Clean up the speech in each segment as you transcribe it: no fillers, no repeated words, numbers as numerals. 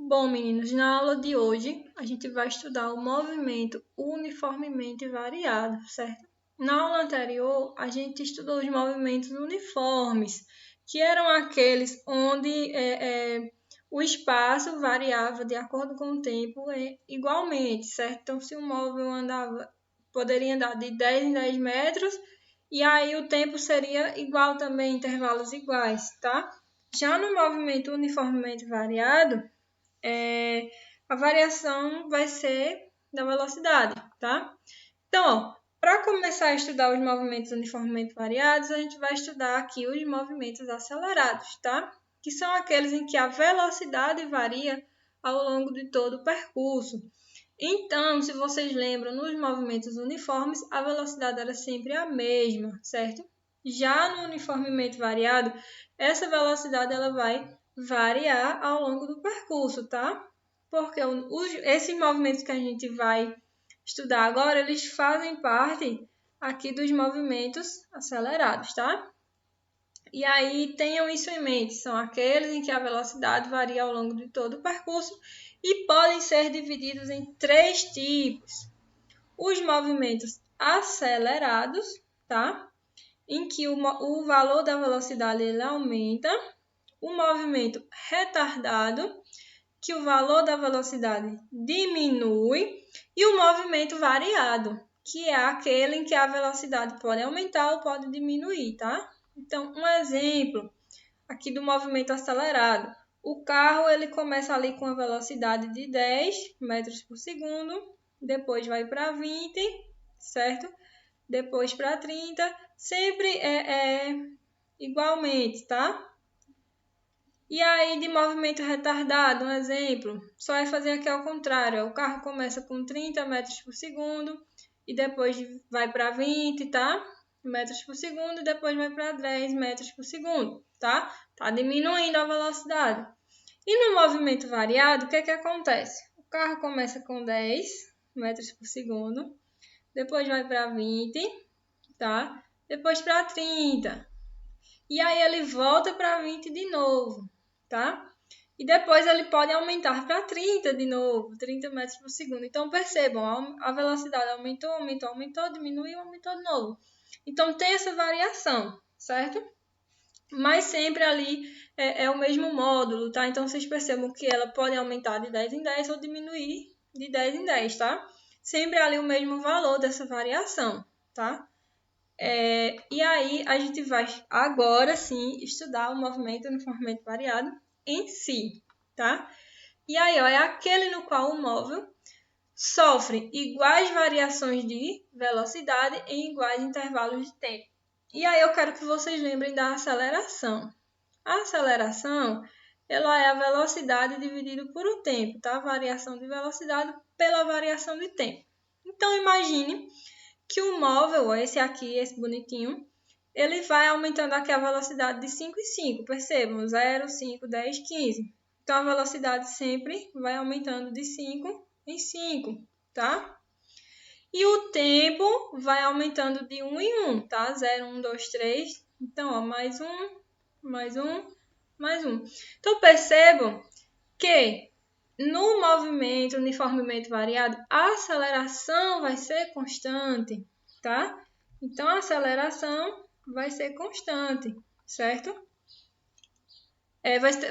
Bom, meninos, na aula de hoje a gente vai estudar o movimento uniformemente variado, certo? Na aula anterior, a gente estudou os movimentos uniformes, que eram aqueles onde o espaço variava de acordo com o tempo igualmente, certo? Então, se o móvel poderia andar de 10 em 10 metros, e aí o tempo seria igual também, intervalos iguais, tá? Já no movimento uniformemente variado, a variação vai ser da velocidade, tá? Então, para começar a estudar os movimentos uniformemente variados, a gente vai estudar aqui os movimentos acelerados, tá? Que são aqueles em que a velocidade varia ao longo de todo o percurso. Então, se vocês lembram, nos movimentos uniformes, a velocidade era sempre a mesma, certo? Já no uniformemente variado, essa velocidade ela vai variar ao longo do percurso, tá? Porque esses movimentos que a gente vai estudar agora, eles fazem parte aqui dos movimentos acelerados, tá? E aí tenham isso em mente, são aqueles em que a velocidade varia ao longo de todo o percurso e podem ser divididos em 3 tipos. Os movimentos acelerados, tá? Em que o valor da velocidade ele aumenta. O movimento retardado, que o valor da velocidade diminui. E o movimento variado, que é aquele em que a velocidade pode aumentar ou pode diminuir, tá? Então, um exemplo aqui do movimento acelerado. O carro ele começa ali com a velocidade de 10 metros por segundo, depois vai para 20, certo? Depois para 30, sempre igualmente, tá? E aí, de movimento retardado, um exemplo, só é fazer aqui ao contrário. O carro começa com 30 metros por segundo e depois vai para 20, tá? Metros por segundo e depois vai para 10 metros por segundo, tá? Tá diminuindo a velocidade. E no movimento variado, o que acontece? O carro começa com 10 metros por segundo, depois vai para 20, tá? Depois para 30. E aí ele volta para 20 de novo, tá? E depois ele pode aumentar para 30 de novo, 30 metros por segundo. Então, percebam, a velocidade aumentou, diminuiu, aumentou de novo. Então, tem essa variação, certo? Mas sempre ali é o mesmo módulo, tá? Então, vocês percebam que ela pode aumentar de 10 em 10 ou diminuir de 10 em 10, tá? Sempre ali o mesmo valor dessa variação, tá? E aí, a gente vai agora sim estudar o movimento uniformemente variado em si, tá? E aí, ó, é aquele no qual o móvel sofre iguais variações de velocidade em iguais intervalos de tempo. E aí eu quero que vocês lembrem da aceleração. A aceleração, ela é a velocidade dividida por o tempo, tá? A variação de velocidade pela variação de tempo. Então, imagine que o móvel, esse aqui, esse bonitinho, ele vai aumentando aqui a velocidade de 5 em 5. Percebam, 0, 5, 10, 15. Então, a velocidade sempre vai aumentando de 5 em 5, tá? E o tempo vai aumentando de 1 em 1, tá? 0, 1, 2, 3. Então, ó, mais um, mais um, mais um. Então, percebam que no movimento uniformemente variado, a aceleração vai ser constante, tá? Então, a aceleração vai ser constante, certo?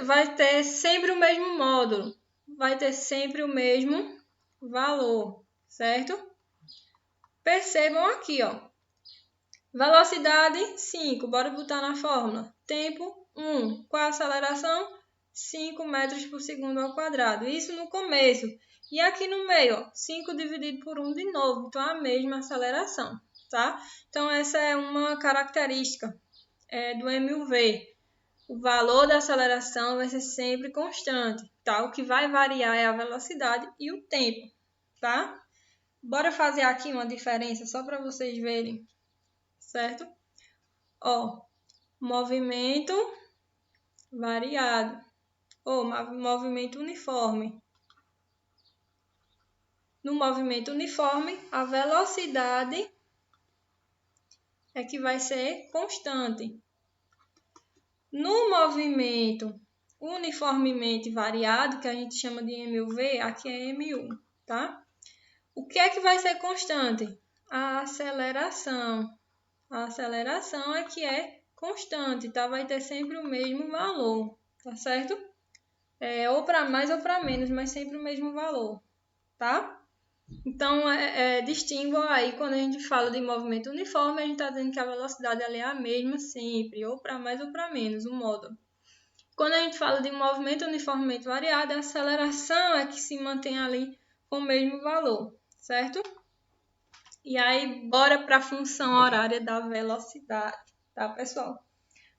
Vai ter sempre o mesmo módulo, vai ter sempre o mesmo valor, certo? Percebam aqui, ó. Velocidade 5, bora botar na fórmula. Tempo 1. Qual a aceleração? 5 metros por segundo ao quadrado. Isso no começo. E aqui no meio, ó, 5 dividido por 1 de novo. Então, a mesma aceleração, tá? Então, essa é uma característica do MUV. O valor da aceleração vai ser sempre constante, tá? O que vai variar é a velocidade e o tempo, tá? Bora fazer aqui uma diferença só para vocês verem, certo? Ó, movimento variado ou movimento uniforme. No movimento uniforme, a velocidade é que vai ser constante. No movimento uniformemente variado, que a gente chama de MUV, aqui é MU, tá? O que é que vai ser constante? A aceleração. A aceleração é que é constante, tá? Vai ter sempre o mesmo valor, tá certo? Ou para mais ou para menos, mas sempre o mesmo valor, tá? Então, distingua aí, quando a gente fala de movimento uniforme, a gente está dizendo que a velocidade ali é a mesma sempre, ou para mais ou para menos, o módulo. Quando a gente fala de movimento uniformemente variado, a aceleração é que se mantém ali com o mesmo valor, certo? E aí, bora para a função horária da velocidade, tá, pessoal?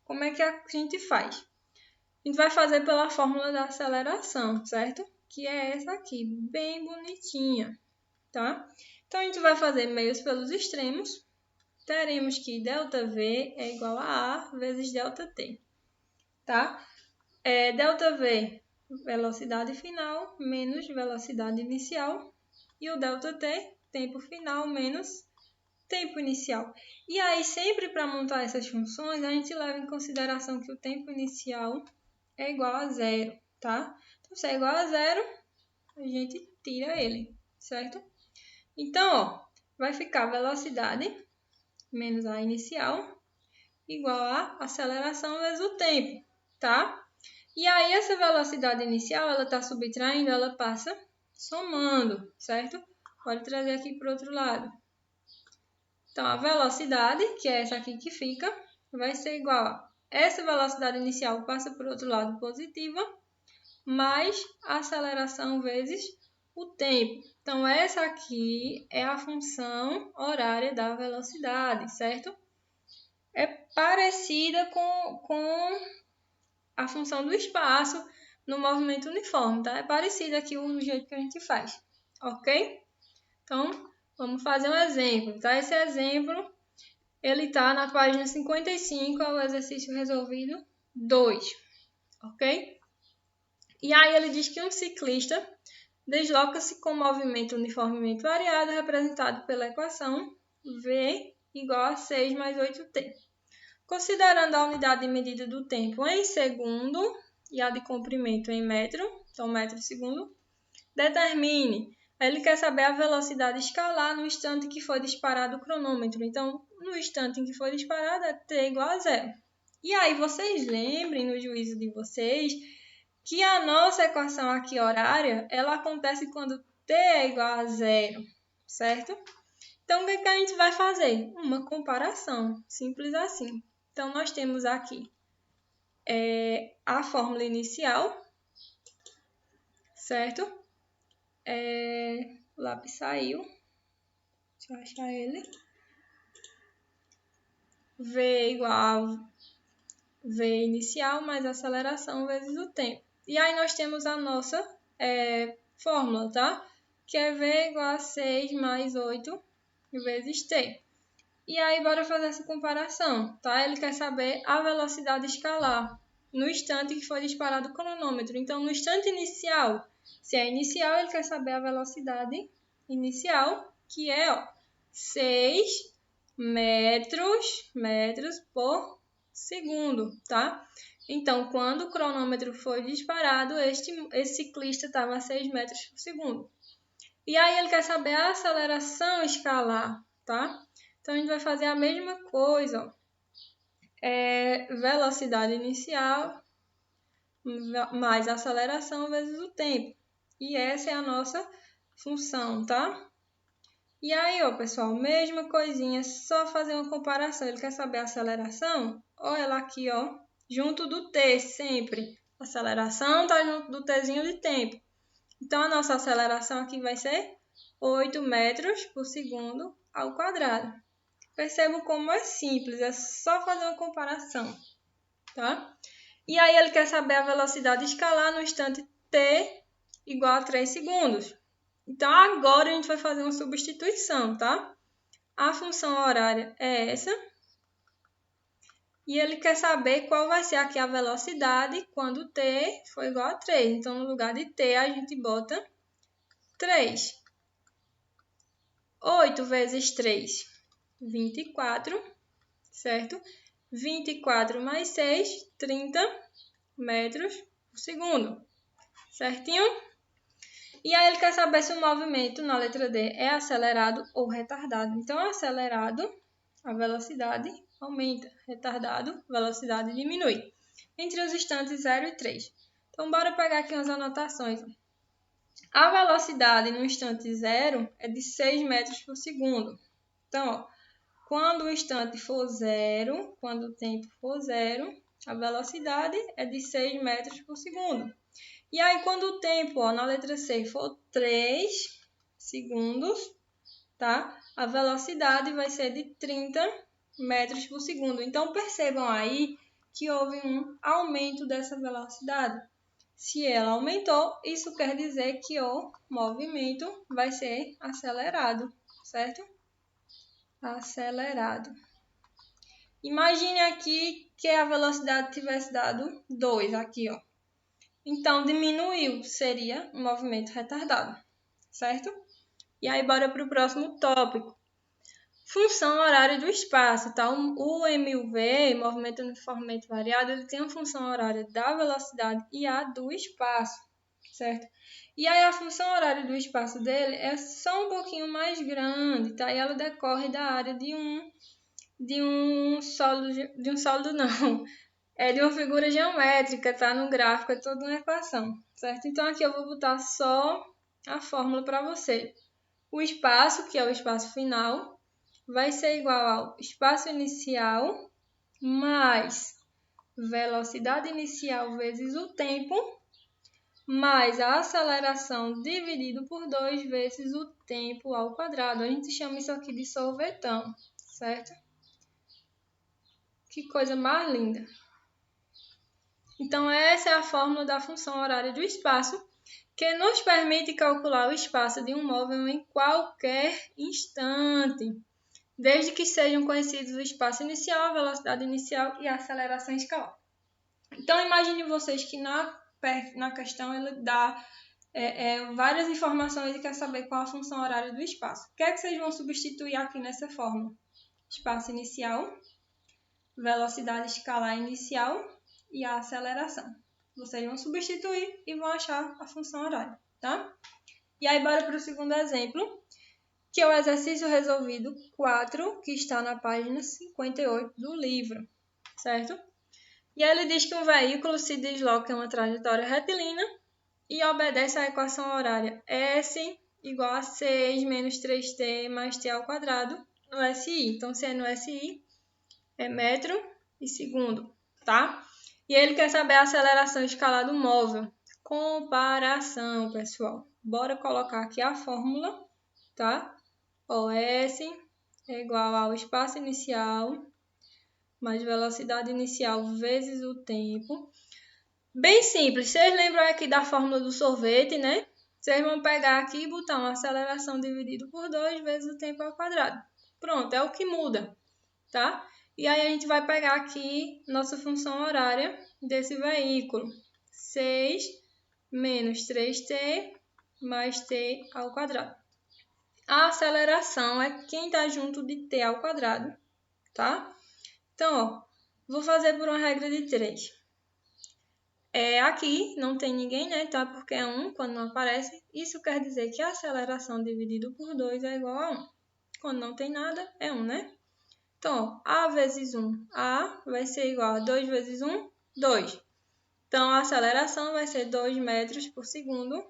Como é que a gente faz? A gente vai fazer pela fórmula da aceleração, certo? Que é essa aqui, bem bonitinha, tá? Então, a gente vai fazer meios pelos extremos. Teremos que ΔV é igual a A vezes ΔT, tá? ΔV, velocidade final, menos velocidade inicial. E o ΔT, tempo final, menos tempo inicial. E aí, sempre para montar essas funções, a gente leva em consideração que o tempo inicial é igual a zero, tá? Então, se é igual a zero, a gente tira ele, certo? Então, ó, vai ficar velocidade menos a inicial igual a aceleração vezes o tempo, tá? E aí, essa velocidade inicial, ela está subtraindo, ela passa somando, certo? Pode trazer aqui para o outro lado. Então, a velocidade, que é essa aqui que fica, vai ser igual a essa velocidade inicial passa para o outro lado positiva, mais a aceleração vezes o tempo. Então, essa aqui é a função horária da velocidade, certo? É parecida com a função do espaço no movimento uniforme, tá? É parecida aqui o jeito que a gente faz, ok? Então, vamos fazer um exemplo, tá? Esse exemplo, ele está na página 55, é o exercício resolvido 2, ok? E aí ele diz que um ciclista desloca-se com movimento uniformemente variado, representado pela equação V igual a 6 mais 8t. Considerando a unidade de medida do tempo em segundo e a de comprimento em metro, então metro segundo, determine. Ele quer saber a velocidade escalar no instante que foi disparado o cronômetro. Então, no instante em que foi disparado, é t igual a zero. E aí, vocês lembrem, no juízo de vocês, que a nossa equação aqui horária, ela acontece quando t é igual a zero, certo? Então, o que a gente vai fazer? Uma comparação, simples assim. Então, nós temos aqui a fórmula inicial, certo? O lápis saiu. Deixa eu achar ele. V igual a V inicial mais aceleração vezes o tempo. E aí nós temos a nossa fórmula, tá? Que é V igual a 6 mais 8 vezes t. E aí, bora fazer essa comparação, tá? Ele quer saber a velocidade escalar no instante que foi disparado o cronômetro. Então, no instante inicial, se é inicial, ele quer saber a velocidade inicial, que é 6 metros por segundo, tá? Então, quando o cronômetro foi disparado, esse ciclista estava a 6 metros por segundo. E aí, ele quer saber a aceleração escalar, tá? Então, a gente vai fazer a mesma coisa, velocidade inicial mais aceleração vezes o tempo. E essa é a nossa função, tá? E aí, ó, pessoal, mesma coisinha, só fazer uma comparação. Ele quer saber a aceleração? Olha ela aqui, ó, junto do t sempre. A aceleração está junto do tzinho de tempo. Então, a nossa aceleração aqui vai ser 8 metros por segundo ao quadrado. Percebam como é simples, é só fazer uma comparação, tá? E aí ele quer saber a velocidade escalar no instante t igual a 3 segundos. Então, agora a gente vai fazer uma substituição, tá? A função horária é essa. E ele quer saber qual vai ser aqui a velocidade quando t for igual a 3. Então, no lugar de t, a gente bota 3. 8 vezes 3, 24, certo? 24 mais 6, 30 metros por segundo. Certinho? E aí ele quer saber se o movimento na letra D é acelerado ou retardado. Então, acelerado, a velocidade aumenta. Retardado, a velocidade diminui. Entre os instantes 0 e 3. Então, bora pegar aqui umas anotações. A velocidade no instante 0 é de 6 metros por segundo. Então, ó, quando o instante for 0, quando o tempo for 0, a velocidade é de 6 metros por segundo. E aí, quando o tempo, ó, na letra C, for 3 segundos, tá? A velocidade vai ser de 30 metros por segundo. Então, percebam aí que houve um aumento dessa velocidade. Se ela aumentou, isso quer dizer que o movimento vai ser acelerado, certo? Acelerado. Imagine aqui que a velocidade tivesse dado 2 aqui, ó. Então, diminuiu, seria um movimento retardado, certo? E aí, bora para o próximo tópico. Função horária do espaço, tá? O MUV, movimento uniformemente variado, ele tem a função horária da velocidade e a do espaço, certo? E aí, a função horária do espaço dele é só um pouquinho mais grande, tá? E ela decorre da área de um sólido não, de uma figura geométrica, tá? No gráfico, é toda uma equação, certo? Então, aqui eu vou botar só a fórmula para você. O espaço, que é o espaço final, vai ser igual ao espaço inicial mais velocidade inicial vezes o tempo, mais a aceleração dividido por 2 vezes o tempo ao quadrado. A gente chama isso aqui de sorvetão, certo? Que coisa mais linda! Então, essa é a fórmula da função horária do espaço, que nos permite calcular o espaço de um móvel em qualquer instante, desde que sejam conhecidos o espaço inicial, a velocidade inicial e a aceleração escalar. Então, imagine vocês que na questão ele dá várias informações e quer saber qual a função horária do espaço. O que é que vocês vão substituir aqui nessa fórmula? Espaço inicial, velocidade escalar inicial e a aceleração. Vocês vão substituir e vão achar a função horária, tá? E aí, bora para o segundo exemplo, que é o exercício resolvido 4, que está na página 58 do livro, certo? E aí ele diz que um veículo se desloca em uma trajetória retilínea e obedece à equação horária S igual a 6 menos 3t mais t ao quadrado no SI. Então, se é no SI, é metro e segundo, tá? E ele quer saber a aceleração escalar do móvel. Comparação, pessoal. Bora colocar aqui a fórmula, tá? OS é igual ao espaço inicial mais velocidade inicial vezes o tempo. Bem simples. Vocês lembram aqui da fórmula do sorvete, né? Vocês vão pegar aqui e botar uma aceleração dividido por 2 vezes o tempo ao quadrado. Pronto, é o que muda, tá? E aí a gente vai pegar aqui nossa função horária desse veículo. 6 menos 3t mais t ao quadrado. A aceleração é quem está junto de t ao quadrado, tá? Então, ó, vou fazer por uma regra de 3. Aqui não tem ninguém, né? Tá? Porque é 1 quando não aparece. Isso quer dizer que a aceleração dividido por 2 é igual a 1. Quando não tem nada, é 1, né? Então, ó, A vezes 1, A vai ser igual a 2 vezes 1, 2. Então, a aceleração vai ser 2 metros por segundo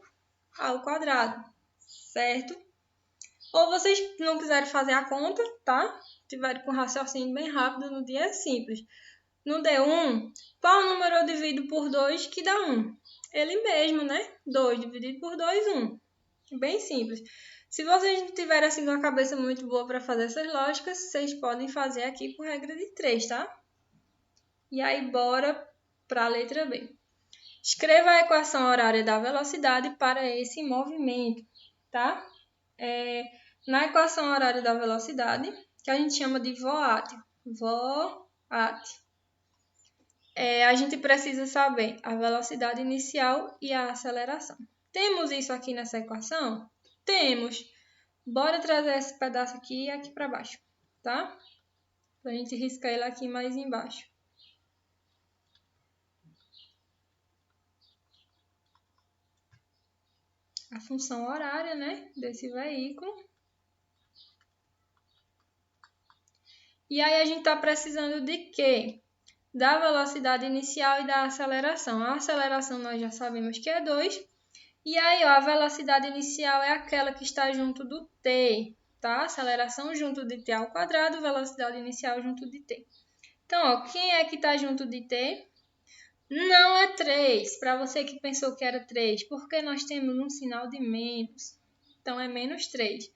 ao quadrado, certo? Ou vocês não quiserem fazer a conta, tá? Tiverem com raciocínio bem rápido no dia, é simples. No D1, qual número eu divido por 2 que dá 1? Ele mesmo, né? 2 dividido por 2, 1. Bem simples. Se vocês não tiverem assim uma cabeça muito boa para fazer essas lógicas, vocês podem fazer aqui por regra de 3, tá? E aí, bora para a letra B. Escreva a equação horária da velocidade para esse movimento, tá? Na equação horária da velocidade, que a gente chama de VOAT. A gente precisa saber a velocidade inicial e a aceleração. Temos isso aqui nessa equação? Temos. Bora trazer esse pedaço aqui e aqui para baixo, tá? Pra gente riscar ele aqui mais embaixo. a função horária, né, desse veículo. E aí a gente está precisando de quê? Da velocidade inicial e da aceleração. A aceleração nós já sabemos que é 2. E aí, ó, a velocidade inicial é aquela que está junto do t, tá? Aceleração junto de t ao quadrado, velocidade inicial junto de t. Então, ó, quem é que está junto de t? Não é 3, para você que pensou que era 3, porque nós temos um sinal de menos. Então, é menos 3.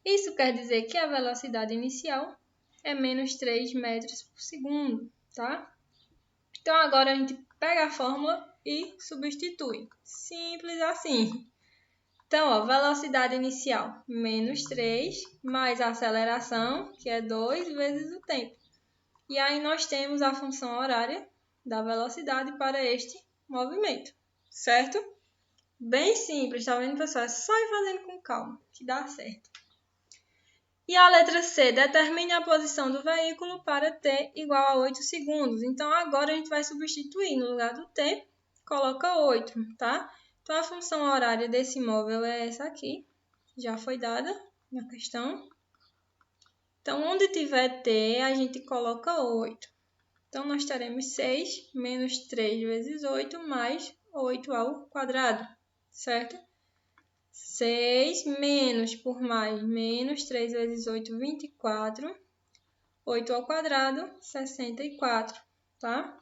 Isso quer dizer que a velocidade inicial é menos 3 metros por segundo, tá? Então, agora a gente pega a fórmula e substitui. Simples assim. Então, ó, velocidade inicial, menos 3, mais a aceleração, que é 2 vezes o tempo. E aí nós temos a função horária da velocidade para este movimento, certo? Bem simples, tá vendo, pessoal? É só ir fazendo com calma, que dá certo. E a letra C, determine a posição do veículo para t igual a 8 segundos. Então, agora a gente vai substituir. No lugar do t, coloca 8, tá? Então, a função horária desse móvel é essa aqui. Já foi dada na questão. Então, onde tiver t, a gente coloca 8. Então, nós teremos 6 menos 3 vezes 8 mais 8 ao quadrado, certo? 6 menos por mais, menos 3 vezes 8, 24. 8 ao quadrado, 64, tá?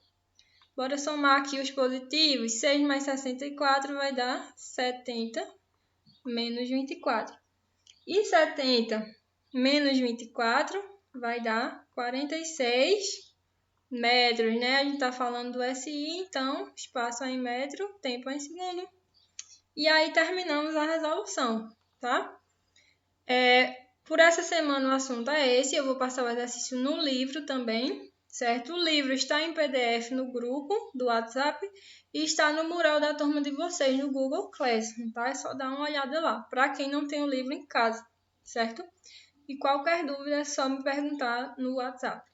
Bora somar aqui os positivos. 6 mais 64 vai dar 70 menos 24. E 70 menos 24 vai dar 46 metros, né? A gente está falando do SI, então espaço é em metro, tempo é em segundo. E aí terminamos a resolução, tá? Por essa semana o assunto é esse, eu vou passar o exercício no livro também, certo? O livro está em PDF no grupo do WhatsApp e está no mural da turma de vocês no Google Classroom, tá? É só dar uma olhada lá, para quem não tem o livro em casa, certo? E qualquer dúvida é só me perguntar no WhatsApp.